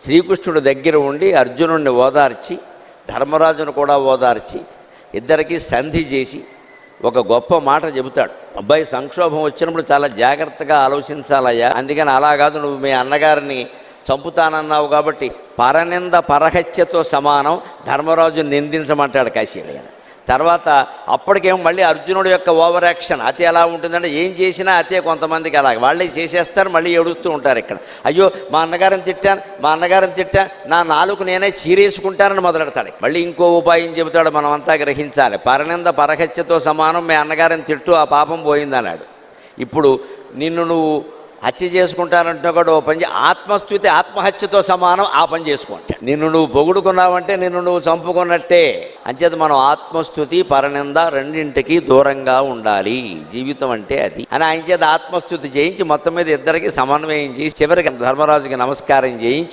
శ్రీకృష్ణుడు దగ్గర ఉండి అర్జునుడిని ఓదార్చి ధర్మరాజును కూడా ఓదార్చి ఇద్దరికీ సంధి చేసి ఒక గొప్ప మాట చెబుతాడు. అబ్బాయి, సంక్షోభం వచ్చినప్పుడు చాలా జాగ్రత్తగా ఆలోచించాలయ్యా. అందుకని అలా కాదు, నువ్వు మీ అన్నగారిని చంపుతానన్నావు కాబట్టి పరనింద పరహత్యతో సమానం, ధర్మరాజుని నిందించమంటాడు కాశీని. తర్వాత అప్పటికేమో మళ్ళీ అర్జునుడు యొక్క ఓవర్ యాక్షన్ అతి ఎలా ఉంటుందంటే, ఏం చేసినా అతే కొంతమందికి అలాగ వాళ్ళే చేసేస్తారు, మళ్ళీ ఏడుస్తూ ఉంటారు. ఇక్కడ అయ్యో మా అన్నగారిని తిట్టాను, నా నాలుగు నేనే చీరేసుకుంటానని మొదలెడతాడు. మళ్ళీ ఇంకో ఉపాయం చెబుతాడు, మనం అంతా గ్రహించాలి. పరనింద పరహత్యతో సమానం, మీ అన్నగారిని తిట్టు, ఆ పాపం పోయిందన్నాడు. ఇప్పుడు నిన్ను నువ్వు హత్య చేసుకుంటానంటున్నా కూడా ఓ పని, ఆత్మస్థుతి ఆత్మహత్యతో సమానం, ఆ పని చేసుకుంటా. నిన్ను నువ్వు పొగుడుకున్నావంటే నిన్ను నువ్వు చంపుకున్నట్టే. అంచేత మనం ఆత్మస్థుతి పరనింద రెండింటికి దూరంగా ఉండాలి, జీవితం అంటే అది అని ఆయన చేత ఆత్మస్థుతి చేయించి మొత్తం మీద ఇద్దరికి సమన్వయం చేసి చివరికి ధర్మరాజుకి నమస్కారం చేయించి